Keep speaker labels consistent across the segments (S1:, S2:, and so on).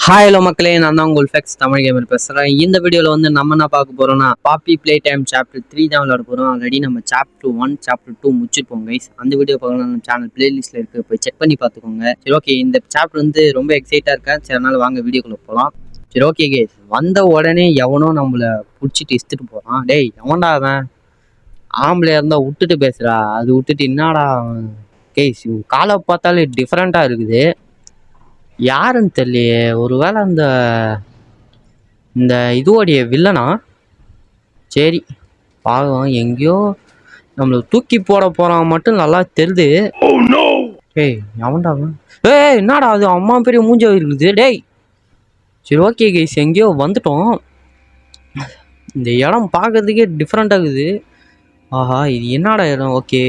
S1: Hi hello மக்களே, நான் தான் உங்கள் ஃபெக்ஸ் தமிழ் கேமர் பேசுகிறேன். இந்த வீடியோவில் வந்து நம்ம என்ன பார்க்க போகிறோம்னா பாப்பி ப்ளே டைம் சாப்டர் 3 தான் விளையாட போகிறோம். ஆல்ரெடி நம்ம சாப்டர் 1 சாப்டர் 2 முடிச்சிருப்போம் கைஸ். அந்த வீடியோ பார்க்கலாம் நம்ம சேனல் பிளேலிஸ்ட்டில் இருக்குது, போய் செக் பண்ணி பார்த்துக்கோங்க. சரி ஓகே, இந்த சாப்டர் வந்து ரொம்ப எக்ஸைட்டாக இருக்கேன். சரி அதனால வாங்க வீடியோக்குள்ளே போகலாம். சரி ஓகே கைஸ், வந்த உடனே எவனோ நம்மளை பிடிச்சிட்டு இஸ்த்துட்டு போகிறான். டேய் எவன்டா அவன்? ஆம்பளையாக இருந்தால் விட்டுட்டு பேசுகிறா, அது விட்டுட்டு என்னடா கைஸ் காலை பார்த்தாலே டிஃப்ரெண்ட்டாக இருக்குது. யாருன்னு தெரியலையே, ஒருவேளை அந்த இந்த இதுவோடைய வில்லனா? சரி பாவம், எங்கேயோ நம்மளை தூக்கி போட போறான் மட்டும் நல்லா தெரியுது. ஏய் எவன்டா அவன்? ஏய் என்னடா அது அம்மா பெரிய மூஞ்சா இருக்குது டேய். சரி ஓகே கைஸ், எங்கேயோ வந்துட்டோம். இந்த இடம் பார்க்கறதுக்கே டிஃப்ரெண்டாக இருக்குது. ஆஹா, இது என்னடா இடம்? ஓகே,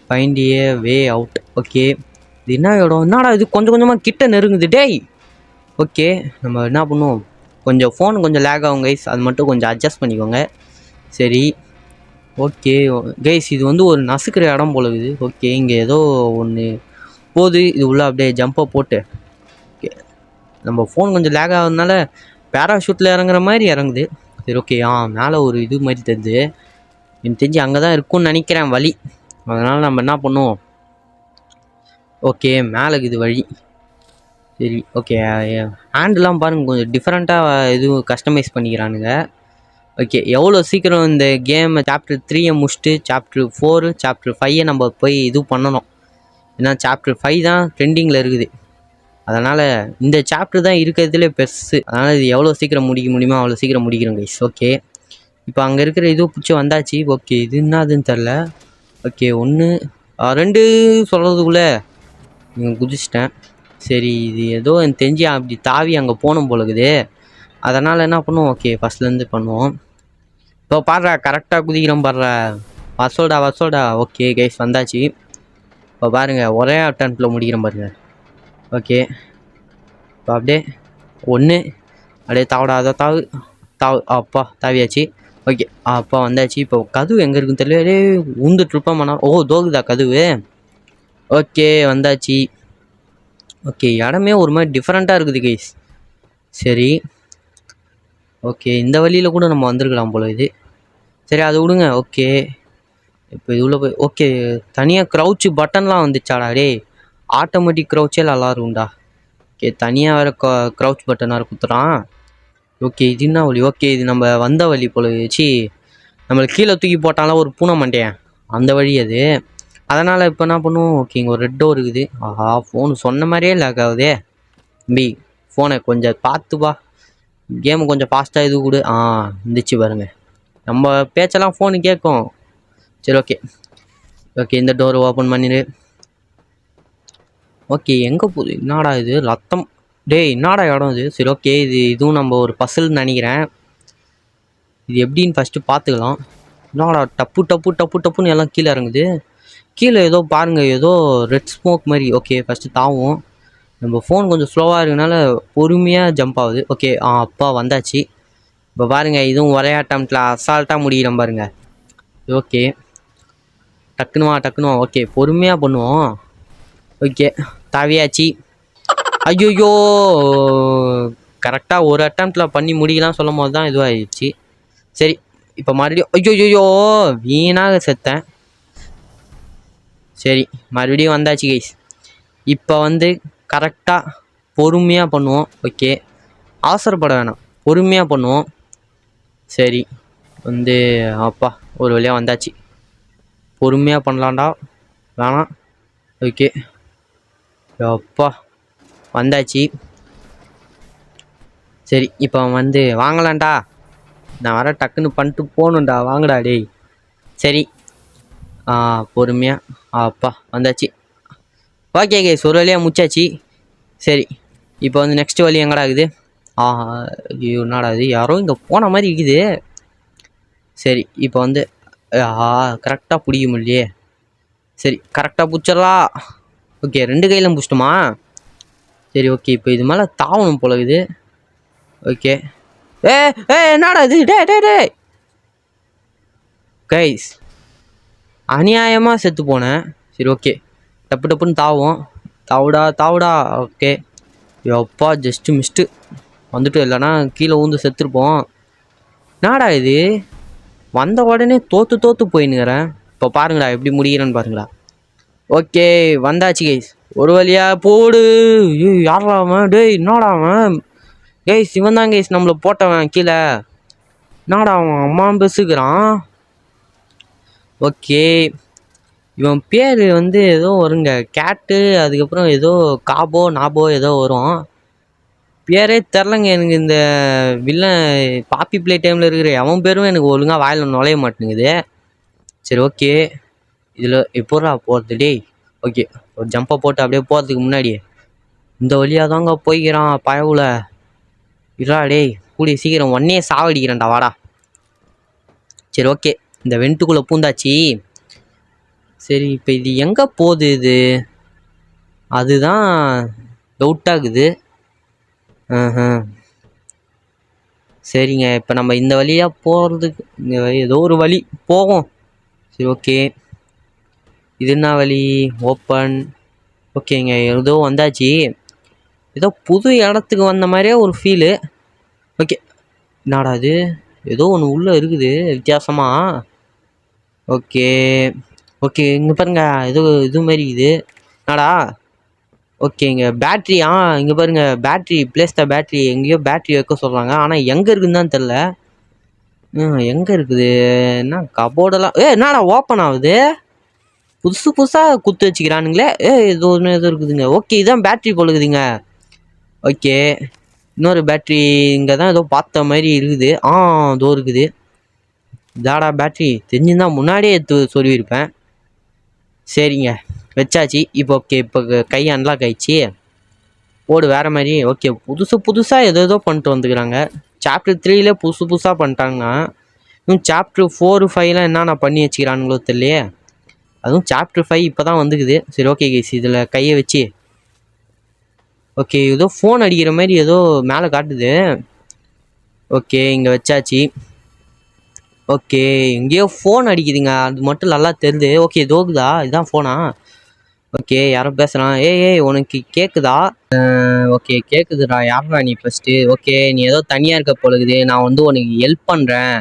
S1: ஃபைண்ட் ஏ வே அவுட். ஓகே, இது என்ன இடம்? என்னடா இது கொஞ்சம் கொஞ்சமாக கிட்ட நெருங்குது டேய். ஓகே, நம்ம என்ன பண்ணுவோம், கொஞ்சம் ஃபோன் கொஞ்சம் லேக் ஆகும் கைஸ், அது மட்டும் கொஞ்சம் அட்ஜஸ்ட் பண்ணிக்கோங்க. சரி ஓகே கைஸ், இது வந்து ஒரு நசுக்கிற இடம் போல இருக்குது. ஓகே, இங்கே ஏதோ ஒன்று போகுது, இது உள்ள அப்படியே ஜம்பை போட்டு ஓகே, நம்ம ஃபோன் கொஞ்சம் லேக் ஆகுறதுனால பேராஷூட்டில் இறங்குற மாதிரி இறங்குது. சரி ஓகே, மேலே ஒரு இது மாதிரி தெரியுது. எனக்கு தெரிஞ்சு அங்கே தான் இருக்கும்னு நினைக்கிறேன் வழி. அதனால் நம்ம என்ன பண்ணுவோம், ஓகே மேலே இது வழி. சரி ஓகே, ஹேண்டெலாம் பாருங்கள் கொஞ்சம் டிஃப்ரெண்ட்டாக எதுவும் கஸ்டமைஸ் பண்ணிக்கிறானுங்க. ஓகே, எவ்வளோ சீக்கிரம் இந்த கேம் சாப்டர் 3 முடிச்சுட்டு சாப்டர் 4 சாப்டர் 5 நம்ம போய் இது பண்ணணும். ஏன்னா சாப்டர் 5 தான் ட்ரெண்டிங்கில் இருக்குது. அதனால் இந்த சாப்டர் தான் இருக்கிறதுலே பெருசு. அதனால் இது எவ்வளோ சீக்கிரம் முடிக்க முடியுமோ அவ்வளோ சீக்கிரம் முடிக்கிறோம் கைஸ். ஓகே, இப்போ அங்கே இருக்கிற இது பிடிச்சி வந்தாச்சு. ஓகே, இது என்னதுன்னு தெரில. ஓகே 1 2 சொல்கிறதுக்குள்ளே குதிச்சிட்டேன். சரி, இது ஏதோ எனக்கு தெரிஞ்சு அப்படி தாவி அங்கே போகணும் போலக்குது. அதனால் என்ன பண்ணுவோம், ஓகே ஃபஸ்ட்லேருந்து பண்ணுவோம். இப்போ பாடுறா கரெக்டாக குதிக்கிறோம் பாடுறா, வசோடா. ஓகே கைஸ் வந்தாச்சு. இப்போ பாருங்கள் ஒரே அட்டெம்ப்டில் முடிக்கிறோம் பாருங்கள். ஓகே, இப்போ அப்படியே 1 அப்படியே தாவிடா, அதை தாவு அப்பா தாவியாச்சு. ஓகே அப்பா வந்தாச்சு. இப்போ கதவு எங்கே இருக்குன்னு தெரியல, ஊந்துட்ருப்போம் மணி. ஓ தோகுதா கதவு. ஓகே வந்தாச்சு. ஓகே, இடமே ஒரு மாதிரி டிஃப்ரெண்ட்டாக இருக்குது கைஸ். சரி ஓகே, இந்த வழியில் கூட நம்ம வந்திருக்கலாம் போல இது. சரி அது விடுங்க. ஓகே, இப்போ இவ்வளோ போய் ஓகே, தனியாக க்ரௌச்சு பட்டன்லாம் வந்துச்சாடா டே. ஆட்டோமேட்டிக் க்ரௌச்சே நல்லா இருக்கும்டா. ஓகே, தனியாக வேறு க்ரௌச் பட்டன் வேறு கொடுத்துறான். ஓகே, இது என்ன வழி? ஓகே, இது நம்ம வந்த வழி போல வச்சு நம்மளை கீழே தூக்கி போட்டாலும் ஒரு பூனை மாட்டேன் அந்த வழி அது. அதனால் இப்போ என்ன பண்ணுவோம், ஓகே இங்கே ஒரு ரெட் டோர் இருக்குது. ஆஹா, ஃபோனு சொன்ன மாதிரியே லேக் ஆகுதே. தம்பி ஃபோனை கொஞ்சம் பார்த்துப்பா, கேமு கொஞ்சம் ஃபாஸ்ட்டாக இது கூட இருந்துச்சு பாருங்கள். நம்ம பேச்செல்லாம் ஃபோனு கேட்கும். சரி ஓகே இந்த டோர் ஓப்பன் பண்ணிடு. ஓகே, எங்கே போகுது? என்னடா இது ரத்தம் டேய், என்னடா இடம் இது? சரி ஓகே, இதுவும் நம்ம ஒரு பசில்னு நினைக்கிறேன். இது எப்படின்னு ஃபஸ்ட்டு பார்த்துக்கலாம். என்னடா டப்புன்னு எல்லாம் கீழே இறங்குது. கீழே ஏதோ பாருங்கள், ஏதோ ரெட் ஸ்மோக் மாதிரி. ஓகே ஃபஸ்ட்டு தாவும். நம்ம ஃபோன் கொஞ்சம் ஸ்லோவாக இருக்கனால பொறுமையாக ஜம்ப் ஆகுது. ஓகே அப்பா வந்தாச்சு. இப்போ பாருங்கள், இதுவும் ஒரே அட்டம்ப்டில் அசால்ட்டாக முடிகிறோம் பாருங்கள். ஓகே டக்குனுவா. ஓகே பொறுமையாக பண்ணுவோம். ஓகே தாவியாச்சு. ஐயோ, கரெக்டாக ஒரு அட்டம்ப்டில் பண்ணி முடிக்கலாம் சொல்லும் போது தான் இதுவாகிடுச்சு. சரி இப்போ மறுபடியும் ஐயோ வீணாக செத்தேன். சரி மறுபடியும் வந்தாச்சு கைஸ். இப்போ வந்து கரெக்டாக பொறுமையாக பண்ணுவோம். ஓகே, அவசரப்பட வேணாம், பொறுமையாக பண்ணுவோம். சரி வந்து அப்பா ஒரு வழியாக வந்தாச்சு. பொறுமையாக பண்ணலான்டா, வேணாம். ஓகே அப்பா வந்தாச்சு. சரி இப்போ வந்து வாங்கலான்டா, நான் வர டக்குன்னு பண்ணிட்டு போகணுண்டா, வாங்கடா டேய். சரி பொறுமையாக அப்பா வந்தாச்சு. ஓகே கைஸ், ஒரு வழியாக முடிச்சாச்சு. சரி இப்போ வந்து நெக்ஸ்ட் வழி எங்கடா இருக்குது? ஐயோ என்னடா இது, யாரோ இங்கே போன மாதிரி இருக்குது. சரி இப்போ வந்து கரெக்டாக பிடிக்க முடியலையே. சரி கரெக்டாக பிடிச்சிடலாம். ஓகே 2 கையிலும் பிடிச்சிட்டோமா? சரி ஓகே, இப்போ இது மேலே தாவணும் போல இது. ஓகே என்னடா இது டே கைஸ், அநியாயமாக செத்து போனேன். சரி ஓகே, டப்புன்னு தாவும். தாவுடா. ஓகே எப்பா ஜஸ்ட்டு மிஸ்ட்டு வந்துட்டு, இல்லைனா கீழே ஊந்து செத்துருப்போம். என்னடா இது வந்த உடனே தோற்று போயின்னுக்கிறேன். இப்போ பாருங்களா எப்படி முடிகிறேன்னு பாருங்களா. ஓகே வந்தாச்சு கைஸ், ஒரு வழியா போடு. யாரா அவன்? டேய் என்னடா அவன்? கைஸ் இவன் தான் கைஸ் நம்மளை போட்டவன் கீழே. என்னடா அவன் அம்மா பேசுகிறான். ஓகே இவன் பேர் வந்து ஏதோ வருங்க, கேட்டு, அதுக்கப்புறம் ஏதோ காபோ நாபோ ஏதோ வரும். பேரே தெரிலங்க எனக்கு. இந்த வில்லன் பாப்பி பிளே டைமில் இருக்கிற அவன் பேரும் எனக்கு ஒழுங்காக வாயில் நுழைய மாட்டேங்குது. சரி ஓகே, இதில் எப்போரா போகிறது டேய்? ஓகே ஒரு ஜம்பை போட்டு அப்படியே போகிறதுக்கு முன்னாடி இந்த வழியாக தாங்க போய்க்கிறான் பயவுல. இரா டேய் கூடிய சீக்கிரம் ஒன்னே சாவடிக்கிறேன்டா வாடா. சரி ஓகே இந்த வெண்ட்டுக்குள்ளே பூந்தாச்சு. சரி இப்போ இது எங்கே போகுது? இது அதுதான் டவுட்டாகுது. சரிங்க இப்போ நம்ம இந்த வழியாக போகிறதுக்கு இந்த வழி ஏதோ ஒரு வழி போகும். சரி ஓகே இது என்ன வழி? ஓப்பன். ஓகேங்க ஏதோ வந்தாச்சு. ஏதோ புது இடத்துக்கு வந்த மாதிரியே ஒரு ஃபீலு. ஓகே என்னடா இது, ஏதோ ஒன்று உள்ளே இருக்குது வித்தியாசமாக. ஓகே ஓகே இங்கே பாருங்க ஏதோ இது மாதிரி இது என்னடா. ஓகே இங்கே பேட்ரி. இங்கே பாருங்க பேட்ரி, பிளேஸ் த பேட்ரி. எங்கேயோ பேட்ரி வைக்க சொல்கிறாங்க, ஆனால் எங்கே இருக்குதுன்னு தான் தெரில. எங்கே இருக்குது? என்ன கபோர்டெல்லாம் என்னடா ஓப்பன் ஆகுது? புதுசாக குத்து வச்சுக்கிறானுங்களே. இது ஒன்று எதுவும் இருக்குதுங்க. ஓகே இதுதான் பேட்ரி போலுக்குதுங்க. ஓகே இன்னொரு பேட்ரி இங்கே தான் ஏதோ பார்த்த மாதிரி இருக்குது. இதோ இருக்குது. இதாடா பேட்ரி, தெரிஞ்சுருந்தா முன்னாடியே எடுத்து சொல்லியிருப்பேன். சரிங்க வச்சாச்சு. இப்போ ஓகே இப்போ கை அன்லாக் ஆயிடுச்சு. போடு வேறு மாதிரி. ஓகே புதுசாக ஏதோ பண்ணிட்டு வந்துக்கிறாங்க. சாப்டர் 3ல புதுசாக பண்ணிட்டாங்க. இன்னும் சாப்டர் 4, 5லாம் என்னென்ன பண்ணி வச்சுக்கிறானுங்களோ தெரியலையே. அதுவும் சாப்டர் 5 இப்போ தான் வந்துக்குது. சரி ஓகே கைஸ் இதில் கையை வச்சு ஓகே ஏதோ ஃபோன் அடிக்கிற மாதிரி ஏதோ மேலே காட்டுது. ஓகே இங்கே வச்சாச்சு. ஓகே எங்கேயோ ஃபோன் அடிக்குதுங்க, அது மட்டும் நல்லா தெரியுது. ஓகே இதோக்குதா, இதுதான் ஃபோனா? ஓகே யாரோ பேசுகிறான். ஏய் உனக்கு கேட்குதா? ஓகே கேட்குதுடா. யாரா நீ ஃபஸ்ட்டு? ஓகே நீ ஏதோ தனியாக இருக்க போலுக்குது, நான் வந்து உனக்கு ஹெல்ப் பண்ணுறேன்.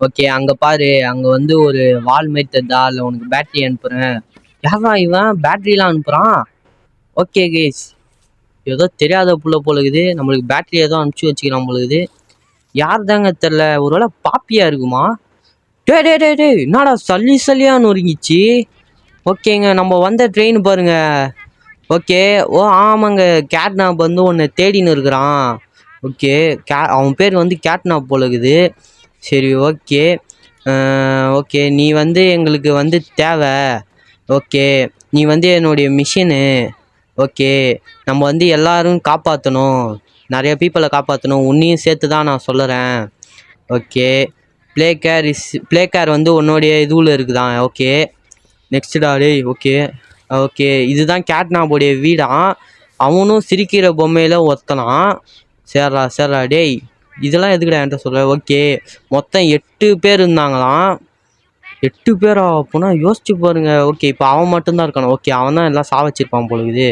S1: ஓகே அங்கே பாரு, அங்கே வந்து ஒரு வால் மாரி தெரிதா, இல்லை உனக்கு பேட்ரி அனுப்புகிறேன். யாரா இவன் பேட்ரிலாம் அனுப்புகிறான்? ஓகே கேஸ் ஏதோ தெரியாத புள்ள போலுக்குது, நம்மளுக்கு பேட்ரி ஏதோ அனுப்பிச்சி வச்சுக்கிறான் போலுக்குது. யார் தாங்க தெரில, ஒருவேளை பாப்பியாக இருக்குமா? டே என்னடா சல்லியாக நொறுங்கிச்சு. ஓகேங்க நம்ம வந்த ட்ரெயின் பாருங்க. ஓகே ஆமாங்க கேட்னாப் வந்து ஒன்று தேடின்னு இருக்கிறான். ஓகே அவன் பேர் வந்து கேட்னாப் போலக்குது. சரி ஓகே ஓகே நீ வந்து எங்களுக்கு வந்து தேவை. ஓகே நீ வந்து என்னுடைய மிஷினு. ஓகே நம்ம வந்து எல்லோரும் காப்பாற்றணும், நிறைய பீப்புளை காப்பாற்றணும், உன்னையும் சேர்த்து தான் நான் சொல்லுறேன். ஓகே ப்ளே கேர் வந்து உன்னுடைய இதுவில் இருக்குதான். ஓகே நெக்ஸ்ட்டா டேய். ஓகே இதுதான் கேட்னாபோடைய வீடான். அவனும் சிரிக்கிற பொம்மையில் ஒருத்தனான். சரிடா டேய் இதெல்லாம் எதுக்குடா என்கிட்ட சொல்ல. ஓகே மொத்தம் 8 பேர் இருந்தாங்களாம். 8 பேரா? அப்போனா யோசிச்சு பாருங்க. ஓகே இப்போ அவன் மட்டும்தான் இருக்கானு. ஓகே அவன் தான் எல்லாம் சாவச்சிருப்பான் போலுக்குது.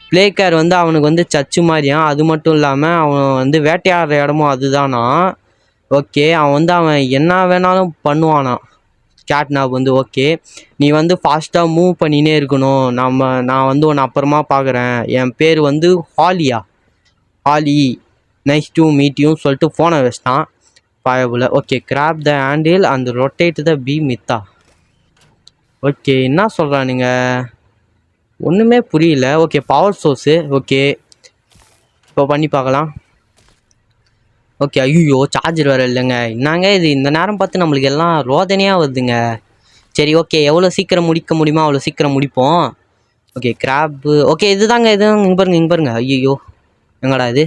S1: ப்ளே கேர் வந்து அவனுக்கு வந்து சச்சு மாதிரியான். அது மட்டும் இல்லாமல் அவன் வந்து வேட்டையாடுற இடமும் அதுதானா. ஓகே அவன் வந்து அவன் என்ன வேணாலும் பண்ணுவானா கேட்னாப் வந்து. ஓகே நீ வந்து ஃபாஸ்ட்டாக மூவ் பண்ணினே இருக்கணும். நான் வந்து உன்னை அப்புறமா பார்க்குறேன். என் பேர் வந்து ஹாலி, நைஸ் டு மீட் யூன்னு சொல்லிட்டு ஃபோனை வச்சிட்டான் பயபுல. Okay grab the handle and rotate the பி மித்தா. ஓகே என்ன சொல்கிறானுங்க ஒன்றுமே புரியல. Okay power source. ஓகே இப்போ பண்ணி பார்க்கலாம். ஓகே ஐயோ சார்ஜர் வேறு இல்லைங்க. என்னங்க இது இந்த நேரம் பார்த்து நம்மளுக்கு எல்லாம் ரோதனையாக வருதுங்க. சரி ஓகே எவ்வளோ சீக்கிரம் முடிக்க முடியுமோ அவ்வளோ சீக்கிரம் முடிப்போம். Okay crop. ஓகே இதுதாங்க இங்கே பாருங்க. ஐயோ எங்கடா இது?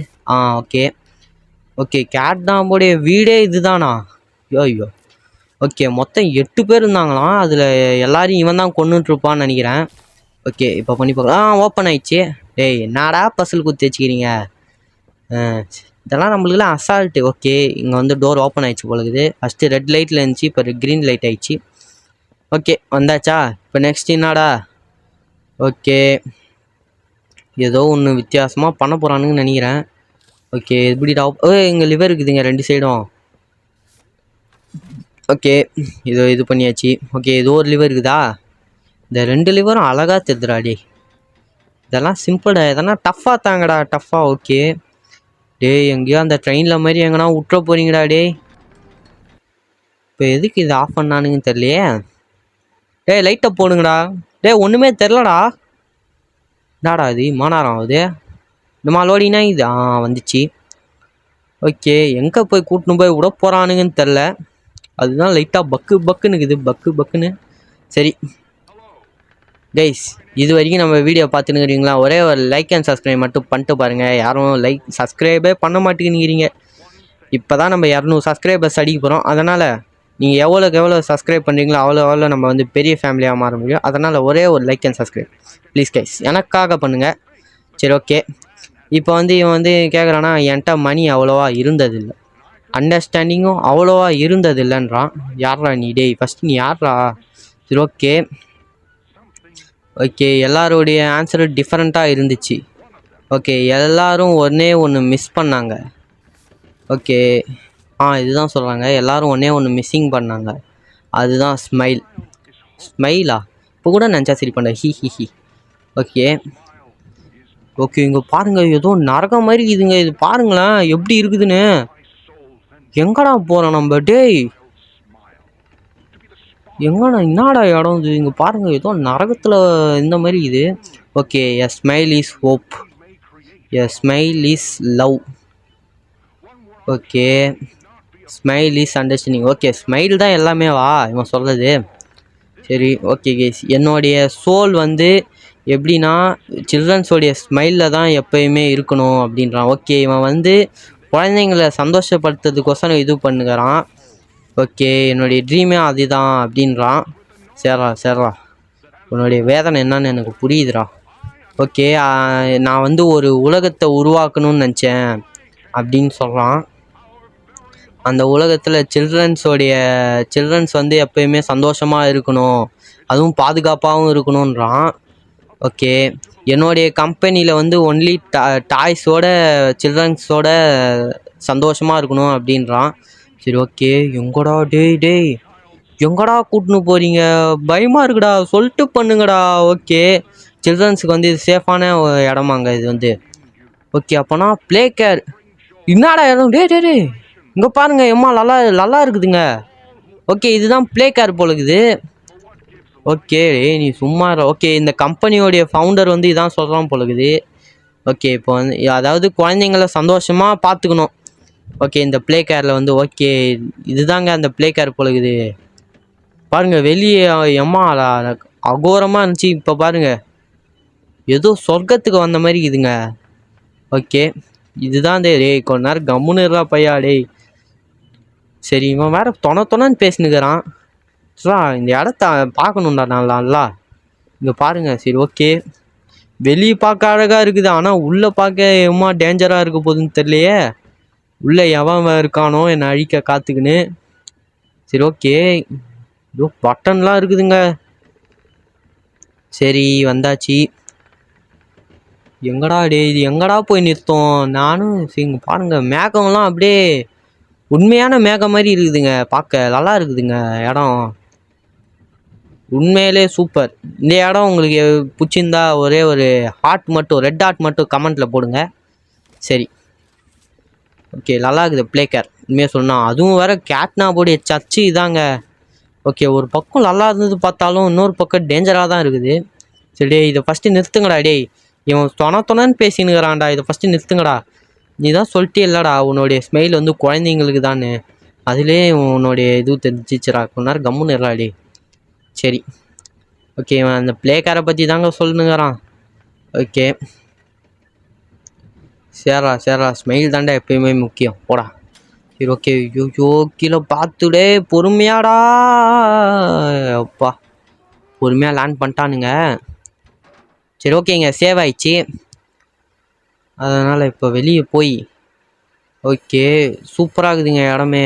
S1: ஓகே கேட்னாம்போடைய வீடே இதுதானா? ஐயோ ஓகே மொத்தம் 8 பேர் இருந்தாங்களாம். அதில் எல்லாரையும் இவன் தான் கொண்டுட்ருப்பான்னு நினைக்கிறேன். ஓகே இப்போ பண்ணி பார்க்கலாம். ஓப்பன் ஆயிடுச்சு. டேய் என்னடா பசல் குத்தி வச்சுக்கிறீங்க? இதெல்லாம் நம்மளுக்குலாம் அசால்ட்டு. ஓகே இங்கே வந்து டோர் ஓப்பன் ஆயிடுச்சு போலக்குது. ஃபஸ்ட்டு ரெட் லைட்டில் இருந்துச்சு, இப்போ க்ரீன் லைட் ஆயிடுச்சு. ஓகே வந்தாச்சா? இப்போ நெக்ஸ்ட் என்னடா? ஓகே ஏதோ ஒன்று வித்தியாசமாக பண்ண போகிறானுங்கன்னு நினைக்கிறேன். ஓகே எப்படிடா இங்கே லிவர் இருக்குதுங்க 2 சைடும். ஓகே இது பண்ணியாச்சு. ஓகே ஏதோ ஒரு லிவர் இருக்குதா? இந்த 2 லிவரும் அழகாக தெரிதுடாடி. இதெல்லாம் சிம்பிள்டா, எதனா டஃப்பாக தாங்கடா, டஃப்பாக. ஓகே டேய் எங்கேயோ அந்த ட்ரெயினில் மாதிரி எங்கன்னா விட்டுற போகிறீங்கடா டேய். இப்போ எதுக்கு இது ஆஃப் பண்ணானுங்கன்னு தெரியலையே. டேய் லைட்டை போடுங்கடா. டேய் ஒன்றுமே தெரிலடா. என்னடா இது மாநாரம் ஆகுது. இந்த லோடினா இது வந்துச்சு. ஓகே எங்கே போய் கூட்டின்னு போய் விட போகிறானுங்கன்னு தெரில. அதுதான் லைட்டாக பக்குன்னு இருக்குது, பக்குன்னு. சரி கைஸ், இது வரைக்கும் நம்ம வீடியோ பார்த்துன்னுக்கிறீங்களா? ஒரே ஒரு லைக் அண்ட் சப்ஸ்கிரைப் மட்டும் பண்ணிட்டு பாருங்கள். யாரும் சப்ஸ்கிரைபே பண்ண மாட்டேங்கிறீங்க. இப்போ தான் நம்ம 200 சப்ஸ்கிரைபர்ஸ் அடிக்க போகிறோம். அதனால் நீங்கள் எவ்வளோ சப்ஸ்கிரைப் பண்ணுறீங்களோ அவ்வளோ நம்ம வந்து பெரிய ஃபேமிலியாக மாற முடியும். அதனால் ஒரே ஒரு like and subscribe please guys, எனக்காக பண்ணுங்கள். சரி ஓகே, இப்போ வந்து இவன் வந்து கேட்குறான்னா என்கிட்ட மணி அவ்வளோவா இருந்ததில்லை, அண்டர்ஸ்டாண்டிங்கும் அவ்வளோவா இருந்ததில்லைன்றான். யாரா நீ டேய், ஃபஸ்ட்டு நீ யாரா? சரி ஓகே ஓகே எல்லாருடைய ஆன்சரும் டிஃப்ரெண்ட்டாக இருந்துச்சு. ஓகே எல்லோரும் ஒன்று மிஸ் பண்ணாங்க. ஓகே இதுதான் சொல்கிறாங்க, எல்லோரும் ஒன்று மிஸ்ஸிங் பண்ணாங்க. அதுதான் ஸ்மைலா? இப்போ கூட நினச்சா சரி பண்ண ஹி. ஓகே இங்கே பாருங்கள், ஏதோ நரகம் மாதிரி இதுங்க. இது பாருங்களேன் எப்படி இருக்குதுன்னு. எங்கடா போகிறோம் நம்ம? டேய் எங்கடா என்னடா இடம் இது? இங்கே பாருங்கள் ஏதோ நரகத்தில் இந்த மாதிரி இது. Okay a smile is hope, a smile is love. Okay smile is understanding. Okay smile தான் எல்லாமே வா இவன் சொல்கிறது. சரி ஓகே கேஸ், என்னுடைய சோல் வந்து எப்படின்னா சில்ட்ரன்ஸோடைய ஸ்மைலில் தான் எப்போயுமே இருக்கணும் அப்படின்றான். ஓகே இவன் வந்து குழந்தைங்களை சந்தோஷப்படுத்துறதுக்கோசரம் இது பண்ணுகிறான். ஓகே என்னுடைய ட்ரீமே அதுதான் அப்படின்றான். சரிடா உன்னுடைய வேதனை என்னன்னு எனக்கு புரியுதுடா. ஓகே நான் வந்து ஒரு உலகத்தை உருவாக்கணும்னு நினச்சேன் அப்படின்னு சொல்கிறான். அந்த உலகத்தில் சில்ட்ரன்ஸ் வந்து எப்போயுமே சந்தோஷமாக இருக்கணும், அதுவும் பாதுகாப்பாகவும் இருக்கணுன்றான். ஓகே என்னுடைய கம்பெனியில் வந்து ஒன்லி டாய்ஸோட சில்ட்ரன்ஸோட சந்தோஷமாக இருக்கணும் அப்படின்றான். சரி ஓகே எங்கடா டேய் எங்கடா கூட்டின்னு போகிறீங்க? பயமாக இருக்குடா, சொல்லிட்டு பண்ணுங்கடா. ஓகே சில்ட்ரன்ஸுக்கு வந்து இது சேஃபான இடமாங்க இது வந்து. ஓகே அப்போனா ப்ளே கேர் என்னடா இடம்? டே இங்கே பாருங்க எம்மா நல்லா இருக்குதுங்க. ஓகே இதுதான் ப்ளே கேர் போல இருக்குது. ஓகே நீ சும்மா. ஓகே இந்த கம்பெனியோடைய ஃபவுண்டர் வந்து இதான் சொல்கிறான் போல இருக்குது. ஓகே இப்போ வந்து அதாவது குழந்தைங்கள சந்தோஷமாக பார்த்துக்கணும். ஓகே இந்த ப்ளே கேரில் வந்து ஓகே இதுதாங்க அந்த ப்ளே கேர் போல இருக்குது. பாருங்கள் வெளியே எம்மா அகோரமாக இருந்துச்சு, இப்போ பாருங்கள் ஏதோ சொர்க்கத்துக்கு வந்த மாதிரி இதுங்க. ஓகே இதுதான் டேய் கொஞ்ச நேரம் கம்முன்னு இருறா பையா டேய். சரி இவன் வேறு தொணன்னு பேசினுக்கிறான். இந்த இடத்த பார்க்கணுண்டா நல்லா இங்கே பாருங்கள். சரி ஓகே வெளியே பார்க்க அழகாக இருக்குது, ஆனால் உள்ளே பார்க்க எம்மா டேஞ்சராக இருக்க போகுதுன்னு தெரியலையே. உள்ளே எவன் இருக்கானோ என்னை அழிக்க காத்துக்குன்னு. சரி ஓகே ஏதோ பட்டன்லாம் இருக்குதுங்க. சரி வந்தாச்சு. எங்கடா இது எங்கடா போய் நிறுத்தோம்? நானும் சரிங்க பாருங்கள் மேகம்லாம் அப்படியே உண்மையான மேகம் மாதிரி இருக்குதுங்க, பார்க்க நல்லா இருக்குதுங்க இடம். உண்மையிலே சூப்பர். இந்த இடம் உங்களுக்கு பிடிச்சிருந்தா ஒரே ஒரு ஹார்ட் மட்டும், ரெட் ஹார்ட் மட்டும் கமெண்ட்டில் போடுங்க. சரி ஓகே நல்லா இருக்குது ப்ளே கேர் உண்மையாக சொன்னால். அதுவும் வேறு கேட்னா போடைய சர்ச்சு இதாங்க. ஓகே ஒரு பக்கம் நல்லா இருந்தது பார்த்தாலும் இன்னொரு பக்கம் டேஞ்சராக தான் இருக்குது. சரி டே இதை ஃபஸ்ட்டு நிறுத்துங்கடா டேய். இவன் தொணன்னு பேசினுக்கிறான்டா, இதை ஃபஸ்ட்டு நிறுத்துங்கடா. நீ தான் சொல்லிட்டே இல்லைடா உன்னுடைய ஸ்மைல் வந்து குழந்தைங்களுக்கு தானே, அதிலே உன்னுடைய இது தெரிஞ்சிச்சுடா. கொஞ்ச நேரம் கம்முன்னு இருடா டே. சரி ஓகே இவன் அந்த ப்ளே கேரை பற்றி தாங்க சொல்லுங்கிறான். ஓகே சரிடா ஸ்மைல் தாண்டா எப்பயுமே முக்கியம் போடா. சரி ஓகே ஐயோ கீழே பார்த்துடே பொறுமையாடா. அப்பா பொறுமையாக லேண்ட் பண்ணிட்டானுங்க. சரி ஓகேங்க சேவ் ஆயிடுச்சு. அதனால் இப்போ வெளியே போய் ஓகே சூப்பராக இருக்குதுங்க இடமே.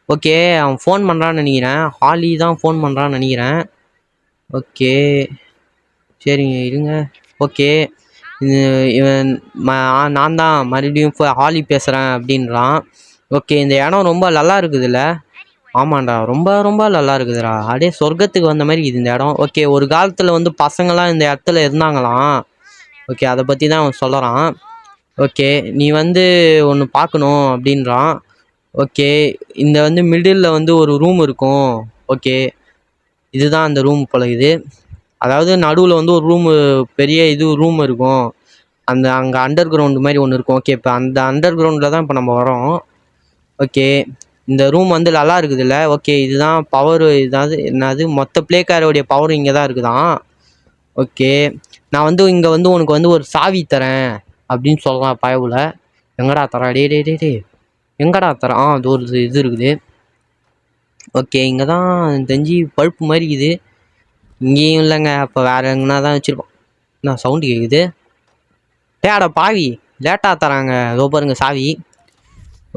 S1: ஓகே அவன் ஃபோன் பண்ணுறான்னு நினைக்கிறேன், ஹாலி தான் ஃபோன் பண்ணுறான்னு நினைக்கிறேன். ஓகே சரிங்க இருங்க. ஓகே இவன் நான் தான் மறுபடியும் ஹாலி பேசுகிறேன் அப்படின்றான். ஓகே, இந்த இடம் ரொம்ப நல்லா இருக்குதுல்ல? ஆமாண்டா, ரொம்ப ரொம்ப நல்லா இருக்குதுடா. அப்படியே சொர்க்கத்துக்கு வந்த மாதிரி இது இந்த இடம். ஓகே, ஒரு காலத்தில் வந்து பசங்களாம் இந்த இடத்துல இருந்தாங்களாம். ஓகே, அதை பற்றி தான் அவன் சொல்கிறான். ஓகே, நீ வந்து ஒன்று பார்க்கணும் அப்படின்றான். ஓகே, இந்த வந்து மிடில் வந்து ஒரு ரூம் இருக்கும். ஓகே, இதுதான் அந்த ரூம் போல இது. அதாவது நடுவில் வந்து ஒரு ரூமு, பெரிய இது ரூம் இருக்கும். அங்கே அண்டர் கிரவுண்டு மாதிரி ஒன்று இருக்கும். ஓகே, இப்போ அந்த அண்டர் கிரவுண்டில் தான் இப்போ நம்ம வரோம். ஓகே, இந்த ரூம் வந்து நல்லா இருக்குதுல்ல? ஓகே, இதுதான் பவரு. என்னது மொத்த பிளேக்காரோடைய பவரும் இங்கே தான் இருக்குதான். ஓகே, நான் வந்து இங்கே வந்து உனக்கு வந்து ஒரு சாவி தரேன் அப்படின்னு சொல்லலாம் பயவுல. எங்கடா தரா? டே எங்கடா தரேன்? அது ஒரு இது இருக்குது. ஓகே, இங்கே தான் தெரிஞ்சு பழுப்பு மாதிரி இருக்குது. இங்கேயும் இல்லைங்க, அப்போ வேறு எங்கன்னா தான் வச்சுருப்போம். நான் சவுண்டு கேட்குது. டேடா பாவி, லேட்டாக தராங்க. அதோ பாருங்க சாவி.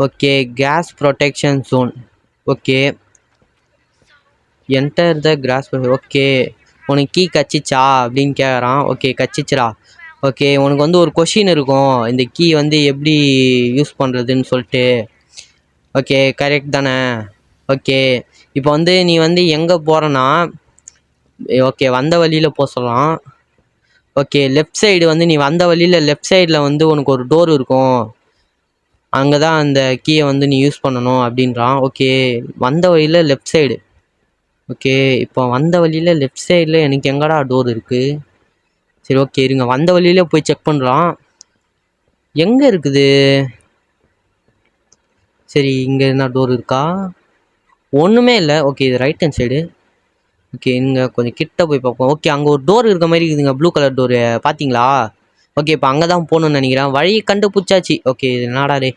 S1: Okay, gas protection zone. Okay, enter the grass. Okay, உனக்கு கீ கச்சிச்சா அப்படின்னு கேட்குறான். ஓகே, கச்சிச்சுரா. ஓகே, உனக்கு வந்து ஒரு கொஷின் இருக்கும், இந்த கீ வந்து எப்படி யூஸ் பண்ணுறதுன்னு சொல்லிட்டு. ஓகே, கரெக்ட் தானே? ஓகே, இப்போ வந்து நீ வந்து எங்கே போகிறன்னா, ஓகே வந்த வழியில் போக சொல்லலாம். ஓகே, லெஃப்ட் சைடு வந்து நீ வந்த வழியில் லெஃப்ட் சைடில் வந்து உனக்கு ஒரு டோர் இருக்கும். அங்கே தான் அந்த கீயை வந்து நீ யூஸ் பண்ணணும் அப்படின்றான். ஓகே, வந்த வழியில் லெஃப்ட் சைடு. ஓகே, இப்போ வந்த வழியில் லெஃப்ட் சைடில் எனக்கு எங்கடா டோர் இருக்குது? சரி, ஓகே இருங்க, வந்த வழியிலே போய் செக் பண்ணுறான். எங்கே இருக்குது? சரி, இங்கே என்ன டோர் இருக்கா? ஒன்றுமே இல்லை. ஓகே, இது ரைட் ஹேண்ட் சைடு. ஓகே, இங்கே கொஞ்சம் கிட்ட போய் பார்ப்போம். ஓகே, அங்கே ஒரு டோர் இருக்க மாதிரி இருக்குதுங்க, ப்ளூ கலர் டோரு, பார்த்தீங்களா? ஓகே, இப்போ அங்கே தான் போகணுன்னு நினைக்கிறேன். வழி கண்டுபிடிச்சாச்சு. ஓகே, இது என்னடா டே?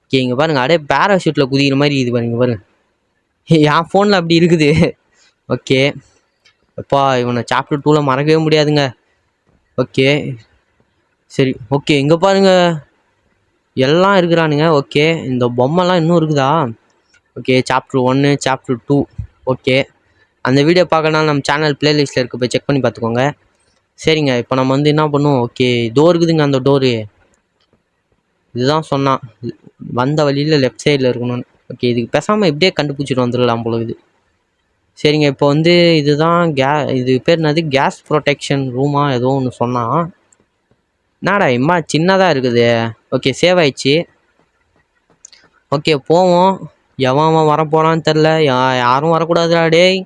S1: ஓகே, இங்கே பாருங்கள், அப்படியே பேராஷூட்டில் குதிக்கிற மாதிரி இது பாருங்க பாருங்க. என் ஃபோனில் அப்படி இருக்குது. ஓகே, அப்பா இவனை சாப்டர் 2ல் மறக்கவே முடியாதுங்க. ஓகே, சரி. ஓகே, இங்கே பாருங்க எல்லாம் இருக்கிறானுங்க. ஓகே, இந்த பொம்மைலாம் இன்னும் இருக்குதா? Okay, chapter 1 chapter 2. ஓகே, அந்த வீடியோ பார்க்கறனால நம்ம சேனல் பிளேலிஸ்ட்டில் இருக்குது, போய் செக் பண்ணி பார்த்துக்கோங்க. சரிங்க, இப்போ நம்ம வந்து என்ன பண்ணுவோம்? ஓகே, டோர் இருக்குதுங்க, அந்த டோரு இதுதான் சொன்னான், வந்த வழியில் லெஃப்ட் சைடில் இருக்கணும்னு. ஓகே, இதுக்கு பேசாமல் இப்படியே கண்டுபிடிச்சிட்டு வந்துடலாம் போல இது. சரிங்க, இப்போ வந்து இதுதான் இது பேர் என்னது? கேஸ் ப்ரொடெக்ஷன் ரூமா ஏதோ ஒன்று சொன்னான். என்னடா இம்மா சின்னதாக இருக்குது. ஓகே, சேவ் ஆயிடுச்சு. ஓகே, போவோம். எவன் வர போகிறான்னு தெரில. யாரும் வரக்கூடாதுடா டேய்.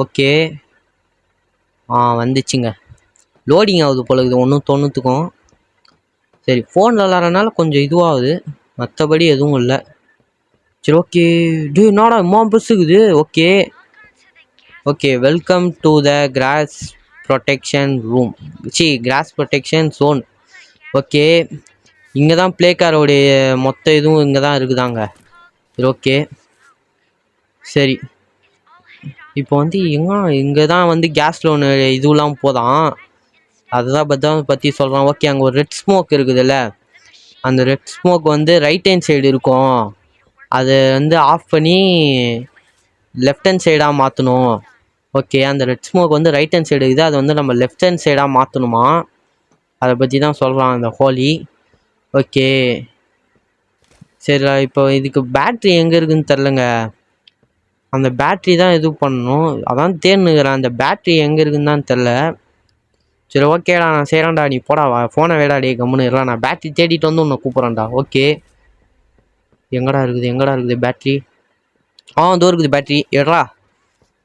S1: ஓகே, வந்துச்சுங்க. லோடிங் ஆகுது போல இருக்குது ஒன்றும் தொண்ணூற்றுக்கும். சரி, ஃபோனில் விளாட்றதுனால கொஞ்சம் இதுவாகுது, மற்றபடி எதுவும் இல்லை. சரி, ஓகே. டே என்னடா இம்மா பெருசுக்குது. Okay okay, welcome to the cross protection room. Cross protection zone. Okay, இங்கே தான் ப்ளே காரோடைய மொத்த இதுவும் இங்கே தான் இருக்குதாங்க. சரி, ஓகே. சரி, இப்போ வந்து இங்கே தான் வந்து கேஸ் லோனு இதுவெலாம் போதான், அதுதான் பற்றி சொல்கிறான். ஓகே, அங்கே ஒரு ரெட் ஸ்மோக் இருக்குதுல்ல, அந்த ரெட் ஸ்மோக் வந்து ரைட் ஹேண்ட் சைடு இருக்கும். அதை வந்து ஆஃப் பண்ணி லெஃப்ட் ஹேண்ட் சைடாக மாற்றணும். ஓகே, அந்த ரெட் ஸ்மோக் வந்து ரைட் ஹேண்ட் சைடு இருக்குது, அதை வந்து நம்ம லெஃப்ட் ஹேண்ட் சைடாக மாற்றணுமா, அதை பற்றி தான் சொல்கிறான் அந்த ஹோலி. ஓகே, சரி. இப்போ இதுக்கு பேட்ரி எங்கே இருக்குதுன்னு தெரிலங்க, அந்த பேட்ரி தான் இது பண்ணணும், அதான் தேர்னுக்கிறேன். அந்த பேட்ரி எங்கே இருக்குதுன்னு தான் தெரில. சரி, ஓகேடா, நான் செய்கிறேன்டா, நீ போடா ஃபோனை வேடாடி கம்முன்னு இருடா, நான் பேட்ரி தேடிட்டு வந்து உன்னை கூப்பிட்றேன்டா. ஓகே, எங்கடா இருக்குது பேட்ரி? இதோ இருக்குது பேட்ரி. எடுறா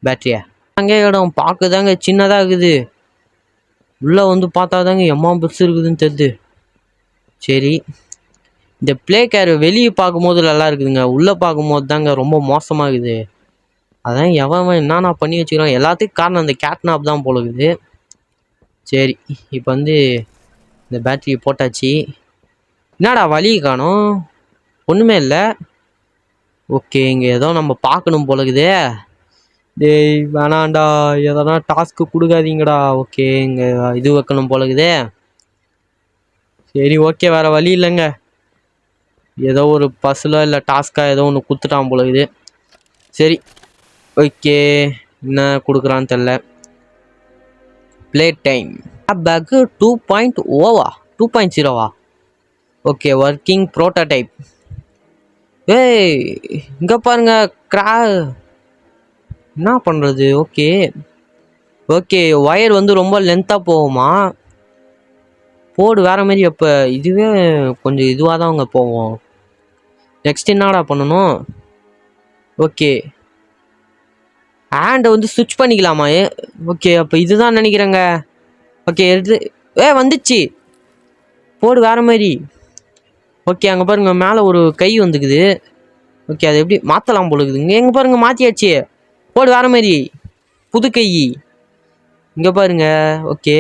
S1: பேட்ரியா. அங்கே இடம் பார்க்குதாங்க சின்னதாக இருக்குது, உள்ளே வந்து பார்த்தா தாங்க எம்மா பெருசு இருக்குதுன்னு தெரியுது. சரி, இந்த ப்ளே கேர் வெளியே பார்க்கும்போது நல்லா இருக்குதுங்க, உள்ளே பார்க்கும்போது தாங்க ரொம்ப மோசமாக இருக்குது. அதான் எவன் என்னென்ன பண்ணி வச்சுக்கிறான், எல்லாத்துக்கும் காரணம் அந்த கேட்னாப் தான் போல இருக்குது. சரி, இப்போ வந்து இந்த பேட்ரியை போட்டாச்சு. என்னடா வழி காணும்? ஒன்றுமே இல்லை. ஓகே, இங்கே ஏதோ நம்ம பார்க்கணும் போல இருக்குது. டேய் வேணாண்டா, எதனா டாஸ்க்கு கொடுக்காதீங்கடா. ஓகே, இங்கே இது வைக்கணும் போலக்குதே. சரி, ஓகே, வேறு வழி இல்லைங்க, ஏதோ ஒரு பஸ்ஸில் இல்லை டாஸ்க்காக ஏதோ ஒன்று கொடுத்துட்டான் போலக்குது. சரி, ஓகே, என்ன கொடுக்குறான்னு தெரில. Play time. பேக்கு 2.0வா 2.0வா? Okay, working prototype. ஏய் இங்கே பாருங்க என்ன பண்ணுறது? ஓகே ஓகே, ஒயர் வந்து ரொம்ப லென்த்தாக போகுமா? போடு வேறு மாதிரி. அப்போ இதுவே கொஞ்சம் இதுவாக தான் அவங்க போவோம். நெக்ஸ்ட் என்னடா பண்ணணும்? ஓகே, ஹேண்டை வந்து ஸ்விட்ச் பண்ணிக்கலாமா? ஓகே, அப்போ இதுதான் நினைக்கிறேங்க. ஓகே எடுத்து வந்துச்சு. போடு வேறு மாதிரி. ஓகே, அங்கே பாருங்க மேலே ஒரு கை வந்துக்குது. ஓகே, அது எப்படி மாற்றலாம் போலுக்குதுங்க. எங்கே பாருங்க மாற்றியாச்சு. போடு வேறு மாதிரி புது கை. இங்கே பாருங்க. Okay,